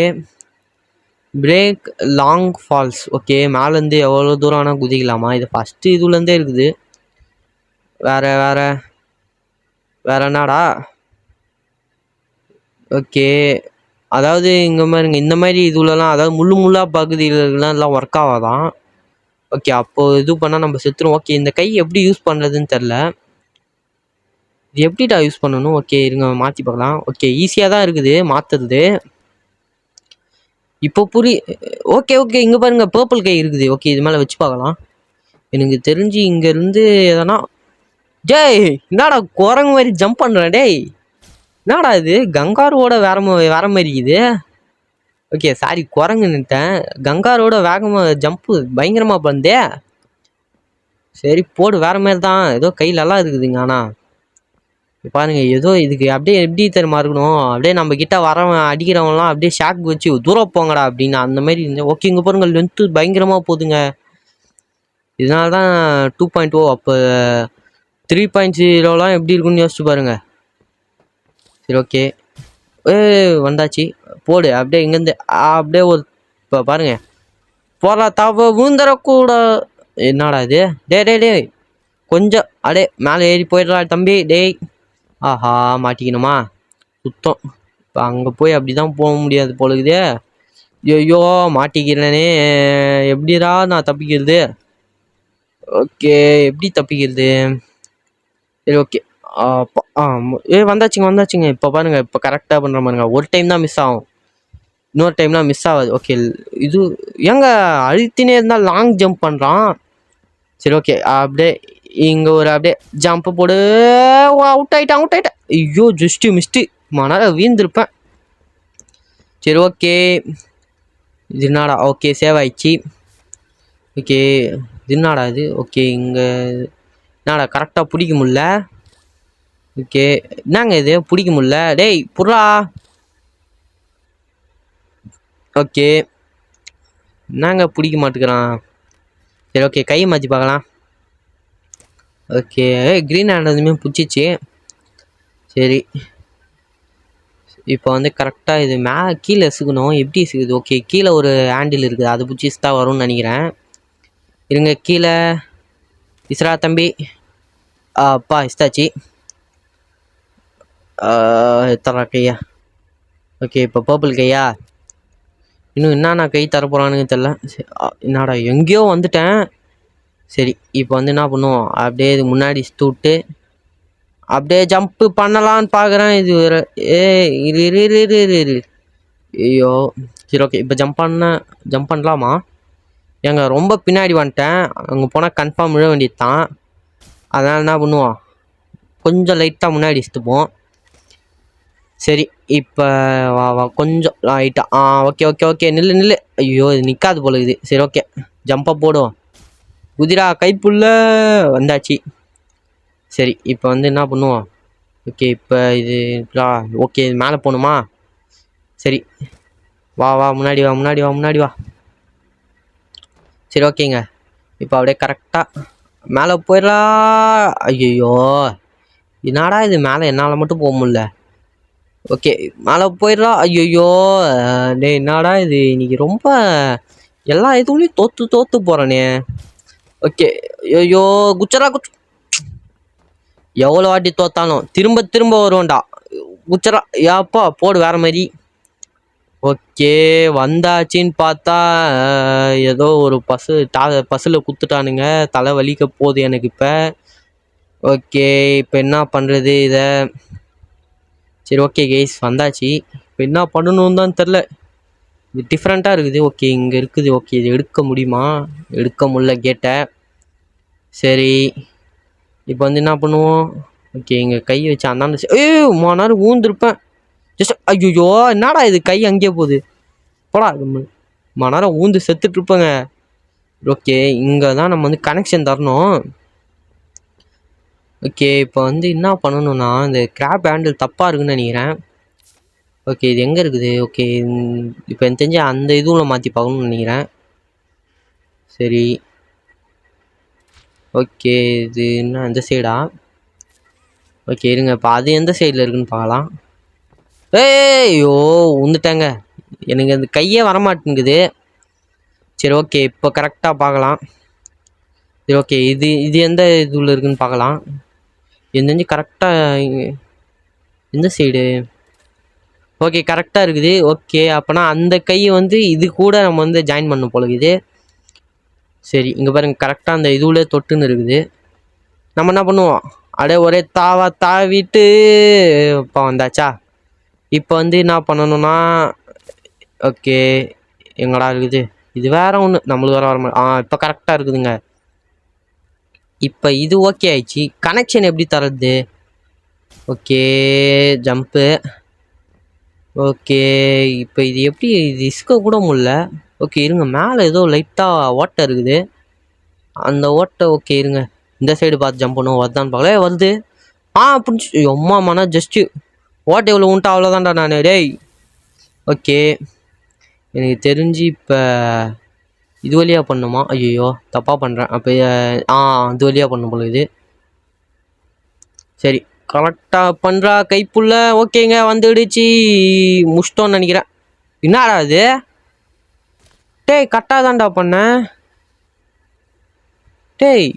S1: break long falls. Okay, மேலேருந்து எவ்வளோ தூரம் ஆனால் குதிக்கலாமா? இது ஃபஸ்ட்டு இதுலேருந்தே இருக்குது. வேற வேற வேற என்னடா? ஓகே, அதாவது இங்கே பாருங்க இந்த மாதிரி இதுலலாம், அதாவது முள்ளாக பகுதியிலலாம் எல்லாம் ஒர்க் ஆகாதான். ஓகே, அப்போது இது பண்ணால் நம்ம செத்துரும். ஓகே, இந்த கை எப்படி யூஸ் பண்ணுறதுன்னு தெரில. இது எப்படிடா யூஸ் பண்ணணும்? ஓகே இருங்க மாற்றி பார்க்கலாம். ஓகே, ஈஸியாக தான் இருக்குது மாற்றுறது. இப்போ ஓகே ஓகே, இங்கே பாருங்க பர்பிள் கை இருக்குது. ஓகே, இது மேலே வச்சு பார்க்கலாம். எனக்கு தெரிஞ்சு இங்கேருந்து எதனா என்னடா குரங்கு மாதிரி ஜம்ப் பண்ணுறேன். டேய் என்னடா இது கங்காரோட வேற மாதிரி இது. Okay sorry, குரங்குன்னுட்டேன். கங்காரோட வேகமாக ஜம்ப்பு பயங்கரமாக பண்ணதே. சரி போடு வேற மாதிரி தான். ஏதோ கையிலலாம் இருக்குதுங்க. ஆனால் பாருங்க ஏதோ இதுக்கு அப்படியே எப்படி தெரியுமா இருக்கணும்? அப்படியே நம்ம கிட்ட வரவன் அடிக்கிறவங்களாம் அப்படியே ஷாக் வச்சு தூரம் போங்கடா அப்படின்னு அந்த மாதிரி இருந்தேன். ஓகே, இங்கே பாருங்க லென்த்து பயங்கரமாக போகுதுங்க. இதனால தான் 2.0. அப்போ 3.0லாம் எப்படி இருக்குன்னு யோசிச்சு பாருங்க. சரி ஓகே, வந்தாச்சு. போடு அப்படியே இங்கேருந்து அப்படியே ஒரு இப்போ பாருங்க போடா தவ விழுந்துடக்கூட. என்னடா இது? டே கொஞ்சம் அப்படியே மேலே ஏறி போயிடலா தம்பி. டேய் ஆஹா மாட்டிக்கணுமா? சுத்தம். இப்போ அங்கே போய் அப்படி தான் போக முடியாது போலுக்குதே. ஐயோ மாட்டிக்கிறேனே, எப்படிடா நான் தப்பிக்கிறது? ஓகே, எப்படி தப்பிக்கிறது? சரி ஓகே, வந்தாச்சுங்க. இப்போ பாருங்க, இப்போ கரெக்டாக பண்ணுற பாருங்க. ஒரு டைம் தான் மிஸ் ஆகும், இன்னொரு டைம்லாம் மிஸ் ஆகாது. ஓகே, இது ஏங்க அழுத்தினே இருந்தால் லாங் ஜம்ப் பண்ணுறான். சரி ஓகே, அப்படியே இங்கே ஒரு அப்படியே ஜம்ப்பு போடு. அவுட் ஆயிட்டேன். ஐயோ ஜஸ்ட்டு மிஸ்ட்டு, மணால வீழ்ந்திருப்பேன். சரி ஓகே, இது என்னடா? ஓகே சேவ் ஆயிடுச்சு. ஓகே, இது என்னடா இது? ஓகே, இங்கே என்னடா கரெக்டாக பிடிக்க முடியல. ஓகே, என்னங்க இது பிடிக்க முடியல? டேய் புறா. ஓகே, என்னங்க பிடிக்க மாட்டேங்கிறான். சரி ஓகே, கையை மாற்றி பார்க்கலாம். ஓகே, க்ரீன் ஹேண்ட் எதுவுமே பிடிச்சிச்சு. சரி இப்போ வந்து கரெக்டாக இது கீழே இசுக்கணும். எப்படி இசுக்குது? ஓகே, கீழே ஒரு ஹேண்டில் இருக்குது, அது பிடிச்சி தான் வரும்னு நினைக்கிறேன். இருங்க, கீழே இஸ்ரா தம்பி. அப்பா இஸ்தாச்சு. எத்தனை கையா? ஓகே, இப்போ பர்பிள் கையா? இன்னும் என்னண்ணா கை தரப்போகிறானுங்க தெரில. என்னடா எங்கேயோ வந்துட்டேன். சரி இப்போ வந்து என்ன பண்ணுவோம், அப்படியே இது முன்னாடி விட்டு அப்படியே ஜம்ப்பு பண்ணலான்னு பார்க்குறேன். இது இரு. ஐயோ சரி ஓகே, இப்போ ஜம்ப் பண்ணலாமா? ஏங்க ரொம்ப பின்னாடி வந்துட்டேன். அங்கே போனால் கன்ஃபார்ம் விழ வேண்டியது தான். அதனால் என்ன பண்ணுவோம், கொஞ்சம் லைட்டாக முன்னாடி இஸ்துப்போம். சரி இப்போ வா கொஞ்சம் லைட்டாக. ஓகே நில்லு. ஐயோ இது நிற்காது போல இது. சரி ஓகே, ஜம்ப்பாக போடுவோம். குதிரா கைப்புள்ள வந்தாச்சு. சரி இப்போ வந்து என்ன பண்ணுவோம்? ஓகே, இப்போ இது ஓகே மேலே போகணுமா? சரி வா முன்னாடி வா. சரி ஓகேங்க, இப்போ அப்படியே கரெக்டாக மேலே போயிடலாம். ஐயோ என்னடா இது, மேலே என்னால் மட்டும் போக முடியல. ஓகே மேலே போயிடலாம். ஐயோ டே என்னடா இது, இன்னைக்கு ரொம்ப எல்லா இதுலேயும் தோற்று போகிறேனே. ஓகே ஐயோ குச்சரா எவ்வளோ வாட்டி தோத்தாலும் திரும்ப வருவோம்டா. குச்சரா ஏப்பா போடு வேற மாதிரி. ஓகே வந்தாச்சின்னு பார்த்தா ஏதோ ஒரு பஸ்ஸில் குத்துட்டானுங்க. தலை வலிக்க போகுது எனக்கு இப்போ. ஓகே இப்போ என்ன பண்ணுறது இதை? சரி ஓகே கைஸ் வந்தாச்சு. இப்போ என்ன பண்ணணும்னு தான் தெரில. இது டிஃப்ரெண்ட்டாக இருக்குது. ஓகே இங்கே இருக்குது. ஓகே இது எடுக்க முடியுமா? எடுக்க முடியல கேட்டை. சரி இப்போ வந்து என்ன பண்ணுவோம்? ஓகே இங்கே கை வச்சு அந்தாண்ட நேரம் ஊந்துருப்பேன். ஜஸ்ட் ஐயோ என்னடா இது கை அங்கேயே போகுது போடா. நேரம் ஊந்து செத்துட்ருப்பேங்க. ஓகே இங்கே தான் நம்ம வந்து கனெக்ஷன் தரணும். ஓகே இப்போ வந்து என்ன பண்ணணும்னா இந்த கிராப் ஹேண்டில் தப்பாக இருக்குன்னு நினைக்கிறேன். ஓகே இது எங்கே இருக்குது? ஓகே இப்போ எனக்கு தெரிஞ்சு அந்த இதுவில் மாற்றி பார்க்கணும்னு நினைக்கிறேன். சரி ஓகே இது என்ன இந்த சைடா? ஓகே இருங்க இப்போ அது எந்த சைடில் இருக்குன்னு பார்க்கலாம். ஐயோ உந்துட்டேங்க. எனக்கு அந்த கையே வரமாட்டேங்குது. சரி ஓகே இப்போ கரெக்டாக பார்க்கலாம். சரி ஓகே இது இது எந்த இதுல இருக்குன்னு பார்க்கலாம். எனக்கு தெரிஞ்சு கரெக்டாக எந்த சைடு? ஓகே கரெக்டாக இருக்குது. ஓகே அப்போனா அந்த கையை வந்து இது கூட நம்ம வந்து ஜாயின் பண்ண போல இருக்குது. சரி இங்கே பாருங்க கரெக்டாக அந்த இதுவுல தொட்டுன்னு இருக்குது. நம்ம என்ன பண்ணுவோம்? அப்படியே ஒரே தாவிட்டு இப்போ வந்தாச்சா? இப்போ வந்து என்ன பண்ணணும்னா ஓகே எங்கடா இருக்குது? இது வேற ஒன்று நம்மளுக்கு வேற வர இப்போ கரெக்டாக இருக்குதுங்க. இப்போ இது ஓகே ஆயிடுச்சு. கனெக்ஷன் எப்படி தரது? Okay jump. ஓகே இப்போ இது எப்படி இது இஸ்க கூட முடியல. ஓகே இருங்க மேலே ஏதோ லைட்டாக ஓட்டை இருக்குது. அந்த ஓட்டை ஓகே இருங்க இந்த சைடு பார்த்து ஜம்ப் பண்ணுவோம். வருதான்னு பார்க்கல. வருது. பிடிச்சி அம்மா ஜஸ்ட்டு ஓட்டை எவ்வளோ உண்டா அவ்வளோதான்டா நான். டேய் ஓகே எனக்கு தெரிஞ்சு இப்போ இது வழியாக பண்ணுமா? ஐயோ தப்பாக பண்ணுறேன். அப்போ இது வழியாக பண்ணும் போல இது. சரி கரெக்டாக பண்ணுறா கைப்புள்ள. ஓகேங்க வந்துடுச்சு. முடிச்சிட்டோன்னு நினைக்கிறேன். என்னடா அது? டேய் கரெக்டாக தான்டா பண்ணேன். டேய்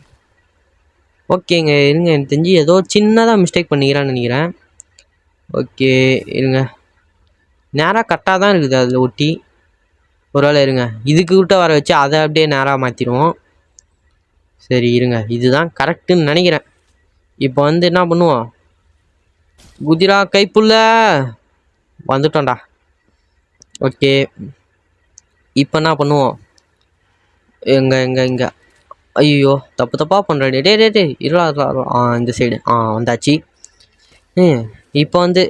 S1: ஓகேங்க இருங்க எனக்கு தெரிஞ்சு ஏதோ சின்னதாக மிஸ்டேக் பண்ணிக்கிறான்னு நினைக்கிறேன். ஓகே இருங்க நேராக கரெக்டாக தான் இருக்குது அதில் ஒட்டி. ஒரு வேளை இருங்க இதுக்கு விட்ட வர வச்சு அதை அப்படியே நேராக மாற்றிடுவோம். சரி இருங்க இதுதான் கரெக்டுன்னு நினைக்கிறேன். இப்போ வந்து என்ன பண்ணுவோம்? குதிரா கைப்புள்ள வந்துட்டோம்டா. ஓகே இப்போ என்ன பண்ணுவோம்? எங்கே ஐயோ தப்பாக பண்ணுறேன். டே இருளா இந்த சைடு வந்தாச்சு. இப்போ வந்து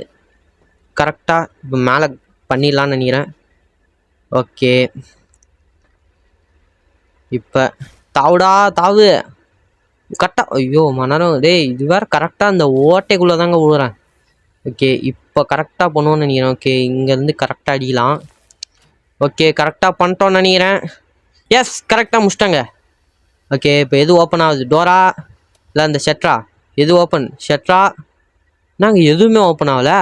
S1: கரெக்டாக இப்போ மேலே பண்ணிடலான்னு நினைக்கிறேன். ஓகே இப்போ தாவு கரெக்டாக. ஐயோ நேரம் டேய் இது வேறு கரெக்டாக அந்த ஓட்டைக்குள்ளே தாங்க விழுறேன். ஓகே இப்போ கரெக்டாக பண்ணுவோன்னு நினைக்கிறேன். ஓகே இங்கேருந்து கரெக்டாக அடிக்கலாம். ஓகே கரெக்டாக பண்ணிட்டோன்னு நினைக்கிறேன். எஸ் கரெக்டாக முடிச்சிட்டாங்க. ஓகே இப்போ எது ஓப்பன் ஆகுது? டோரா இல்லை அந்த ஷெட்ரா? எது ஓப்பன்? ஷெட்ரா நாங்கள் எதுவுமே ஓப்பன் ஆகலை.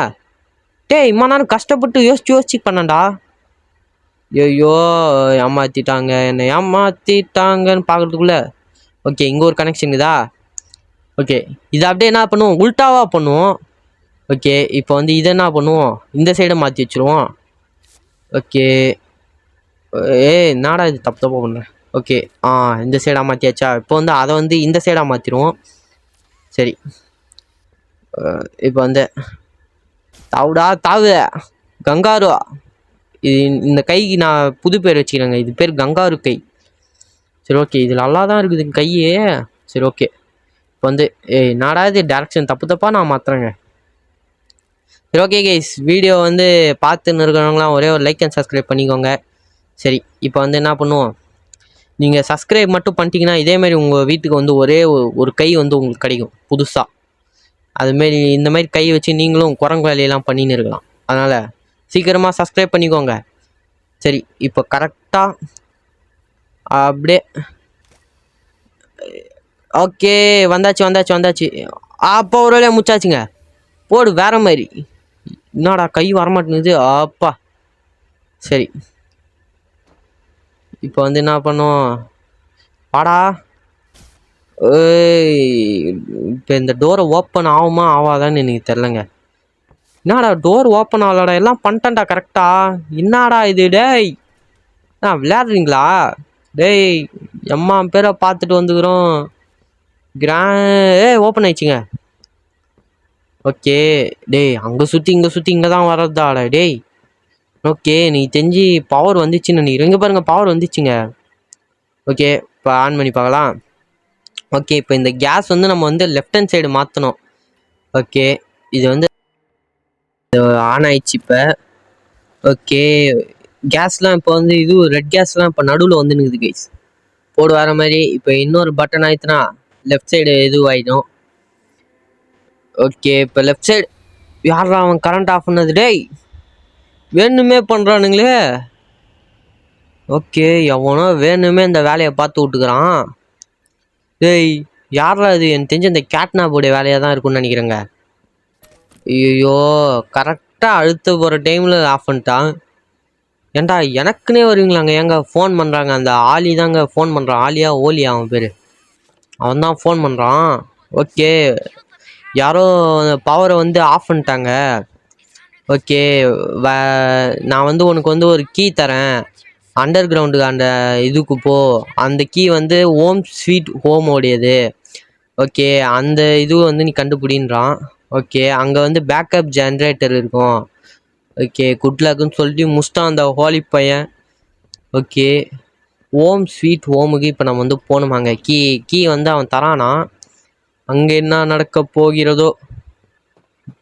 S1: டேய் இம்மா நேரம் கஷ்டப்பட்டு யோசிச்சு பண்ணேன்டா. ஐயோ ஏமாற்றிட்டாங்க என்னை ஏமாற்றிட்டாங்கன்னு பார்க்குறதுக்குள்ளே. ஓகே இங்கே ஒரு கனெக்ஷன் இருக்குதா? ஓகே இதை அப்படியே என்ன பண்ணுவோம்? உல்ட்டாவாக பண்ணுவோம். ஓகே இப்போ வந்து இதை என்ன பண்ணுவோம்? இந்த சைடை மாற்றி வச்சுருவோம். ஓகே என்னடா இது தப்பாக பண்ணுறேன். ஓகே இந்த சைடாக மாற்றியாச்சா? இப்போ வந்து அதை வந்து இந்த சைடாக மாற்றிடுவோம். சரி இப்போ வந்து தாவு கங்காரு. இது இந்த கைக்கு நான் புது பேர் வச்சுக்கிறேங்க. இது பேர் கங்காரு கை. சரி ஓகே இது நல்லா தான் இருக்குது கையே. சரி ஓகே இப்போ வந்து என்னடா இது டேரக்ஷன் தப்பாக நான் மாற்றுறேங்க. சரி ஓகே கைஸ் வீடியோ வந்து பார்த்துன்னு இருக்கிறவங்களாம் ஒரே ஒரு லைக் அண்ட் சப்ஸ்கிரைப் பண்ணிக்கோங்க. சரி இப்போ வந்து என்ன பண்ணுவோம்? நீங்கள் சப்ஸ்கிரைப் மட்டும் பண்ணிட்டீங்கன்னா இதேமாரி உங்கள் வீட்டுக்கு வந்து ஒரே ஒரு கை வந்து உங்களுக்கு கிடைக்கும் புதுசாக. அதுமாரி இந்த மாதிரி கை வச்சு நீங்களும் குரங்கு வேலையெல்லாம் பண்ணின்னு இருக்கலாம். அதனால் சீக்கிரமாக சப்ஸ்கிரைப் பண்ணிக்கோங்க. சரி இப்போ கரெக்டாக அப்படியே ஓகே வந்தாச்சு. அப்போ ஒரு வேலையாக முடிச்சாச்சுங்க. போடு வேற மாதிரி. என்னடா கை வரமாட்டேங்குது. அப்பா சரி இப்போ வந்து என்ன பண்ணுவோம்? பாடா இப்போ இந்த டோரை ஓப்பன் ஆகுமா ஆகாதான்னு எனக்கு தெரிலங்க. என்னடா டோர் ஓப்பன் ஆகலடா. எல்லாம் பண்ணிட்டேன்டா கரெக்டா. என்னடா இது? டேய் விளையாடுறீங்களா? டேய் எம்மா பேரை பார்த்துட்டு வந்துக்கிறோம். ஓப்பன் ஆயிடுச்சுங்க. ஓகே டேய் அங்கே சுற்றி இங்கே தான் வர்றதாடா. டேய் ஓகே நீ தெரிஞ்சு பவர் வந்துச்சுன்னு நினைக்கிறேன். இங்கே பாருங்கள் பவர் வந்துச்சுங்க. ஓகே இப்போ ஆன் பண்ணி பார்க்கலாம். ஓகே இப்போ இந்த கேஸ் வந்து நம்ம வந்து லெஃப்ட் ஹேண்ட் சைடு மாற்றணும். ஓகே இது வந்து ஆன் ஆயிடுச்சு இப்போ. ஓகே கேஸ்லாம் இப்போ வந்து இது ரெட் கேஸ்லாம் இப்போ நடுவில் வந்து நிற்குது கைஸ். போடு வர மாதிரி இப்போ இன்னொரு பட்டன் ஆயிடுச்சுன்னா லெஃப்ட் சைடு இதுவாகிடும். ஓகே இப்போ லெஃப்ட் சைடு யாரா அவன் கரண்ட் ஆஃப் பண்ணது? டேய் வேணுமே பண்ணுறானுங்களே. ஓகே எவனோ வேணுமே இந்த வேலையை பார்த்து விட்டுக்கிறான். டேய் யாரா இது? எனக்கு தெரிஞ்ச இந்த கேட்னாபோடைய வேலையாக தான் இருக்கும்னு நினைக்கிறேங்க. ஐயோ கரெக்டாக அழுத்த போகிற டைமில் ஆஃப் பண்ணிட்டான். ஏன்டா எனக்குன்னே வருவீங்களாங்க? ஏங்க ஃபோன் பண்ணுறாங்க. அந்த ஆலி தாங்க ஃபோன் பண்ணுறான். ஆலியா ஓலியா அவன் பேர். அவன் தான் ஃபோன் பண்ணுறான். ஓகே யாரோ பவரை வந்து ஆஃப் பண்ணிட்டாங்க. ஓகே நான் வந்து உனக்கு வந்து ஒரு கீ தரேன். அண்டர் கிரவுண்டுக்கு அந்த இதுக்கு போ. அந்த கீ வந்து ஹோம் ஸ்வீட் ஹோமோடையது. ஓகே அந்த இது வந்து நீ கண்டுபிடின்றான். ஓகே அங்கே வந்து பேக்கப் ஜென்ரேட்டர் இருக்கும். ஓகே குட் லக்குன்னு சொல்லிட்டு முஸ்டான் அந்த ஹோலி பையன். ஓகே ஹோம் ஸ்வீட் ஹோமுக்கு இப்போ நம்ம வந்து போகணுமாங்க. கீ வந்து அவன் தரானா. அங்கே என்ன நடக்க போகிறதோ.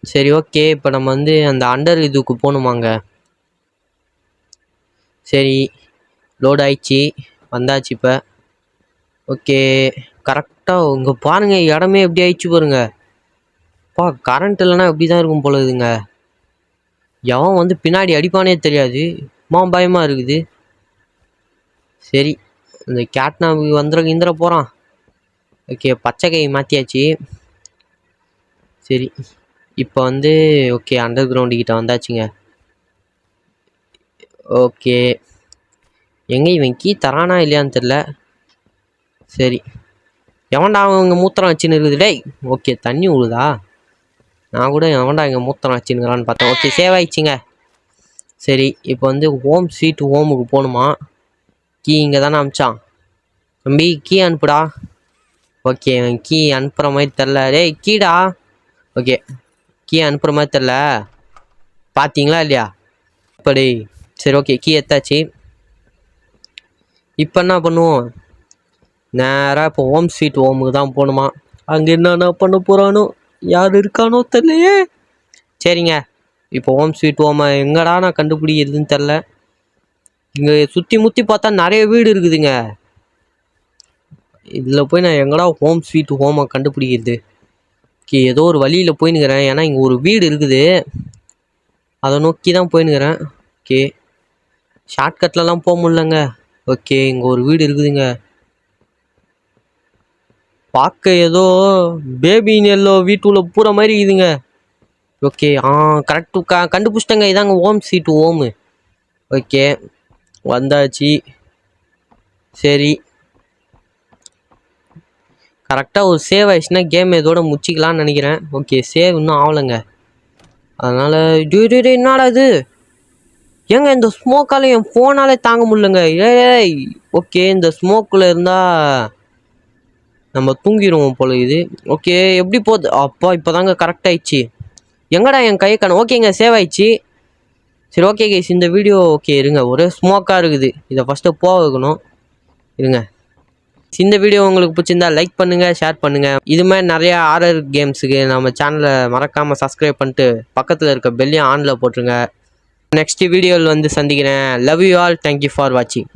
S1: சரி ஓகே இப்போ நம்ம வந்து அந்த அண்டர் இதுக்கு போகணுமாங்க. சரி லோட் ஆயிடுச்சு வந்தாச்சு இப்போ. ஓகே கரெக்டாக இங்கே பாருங்கள் இடமே எப்படி ஆயிடுச்சு பாருங்க. பா கரண்ட் இல்லைன்னா எப்படி தான் இருக்கும் போல இதுங்க. எவன் வந்து பின்னாடி அடிப்பானே தெரியாது. பயமாக இருக்குது. சரி இந்த கேட்னாவுக்கு இந்திர போகிறான். ஓகே பச்சை கை மாற்றியாச்சு. சரி இப்போ வந்து ஓகே அண்டர் கிரவுண்டு கிட்ட வந்தாச்சுங்க. ஓகே எங்கே இவன் கீ தரானா இல்லையான்னு தெரில. சரி எவன்டா அவங்க மூத்திரம் வச்சுன்னு இருக்குது? டேய் ஓகே தண்ணி விழுதா? நான் கூட எவன்டா இங்கே மூத்திரம் வச்சுன்னுக்கிறான்னு பார்த்தேன். ஓகே சேவ் ஆயிடுச்சுங்க. சரி இப்போ வந்து ஹோம் ஸ்வீட் ஹோமுக்கு போகணுமா. கீ இங்கே தானே அமிச்சான். தம்பி கீ அனுப்புடா. ஓகே கீ அனுப்புகிற மாதிரி தெரில. டேய் கீடா. ஓகே கீ அனுப்புகிற மாதிரி தெரில. பார்த்தீங்களா இல்லையா இப்படி? சரி ஓகே கீ எடுத்தாச்சு. இப்போ என்ன பண்ணுவோம்? நேராக இப்போ ஹோம் ஸ்வீட் ஹோமுக்கு தான் போகணுமா. அங்கே என்னென்ன பண்ண போகிறானோ யார் இருக்கானோ தெரிலையே. சரிங்க இப்போ ஹோம் ஸ்வீட் ஹோமை எங்கடா நான் கண்டுபிடிக்கிறதுன்னு தெரில. இங்கே சுற்றி முற்றி பார்த்தா நிறைய வீடு இருக்குதுங்க. இதில் போய் நான் எங்கடா ஹோம் ஸ்வீட் ஹோமை கண்டுபிடிக்கிறது? ஓகே ஏதோ ஒரு வழியில் போயின்னுக்கிறேன். ஏன்னா இங்கே ஒரு வீடு இருக்குது. அதை நோக்கி தான் போயின்னுக்கிறேன். ஓகே ஷார்ட்கட்லலாம் போக முடியலங்க. ஓகே இங்கே ஒரு வீடு இருக்குதுங்க. பார்க்க ஏதோ பேபி எல்லோ வீட்டுள்ள பூரா மாதிரி இருக்குதுங்க. ஓகே கரெக்டு கண்டுபிடிச்சிட்டங்க. இதாங்க ஹோம் ஸ்வீட் ஹோமு. ஓகே வந்தாச்சு. சரி கரெக்டாக ஒரு சேவ் ஆயிடுச்சுன்னா கேம் இதோட முடிச்சிக்கலான்னு நினைக்கிறேன். ஓகே சேவ் இன்னும் ஆகலைங்க. அதனால் என்னடா இது? ஏங்க இந்த ஸ்மோக்கால் என் ஃபோனாலே தாங்க முடியலங்க. ஏய் ஓகே இந்த ஸ்மோக்கில் இருந்தால் நம்ம தூங்கிடுவோம் போல இது. ஓகே எப்படி போகுது? அப்பா இப்போ தாங்க கரெக்ட் ஆயிடுச்சு. எங்கடா என் கையை காணும்? ஓகேங்க சேவ் ஆயிடுச்சு. சரி ஓகே கைஸ் இந்த வீடியோ ஓகே இருங்க ஒரே ஸ்மோக்காக இருக்குது. இதை ஃபஸ்ட்டு போக வைக்கணும். இருங்க. இந்த வீடியோ உங்களுக்கு பிடிச்சிருந்தா லைக் பண்ணுங்கள், ஷேர் பண்ணுங்கள். இது மாதிரி நிறையா ஹாரர் கேம்ஸுக்கு நம்ம சேனலை மறக்காமல் சப்ஸ்கிரைப் பண்ணிட்டு பக்கத்தில் இருக்க பெல்லையும் ஆனில் போட்டுருங்க. நெக்ஸ்ட் வீடியோவில் வந்து சந்திக்கிறேன். Love you all. Thank you for வாட்சிங்.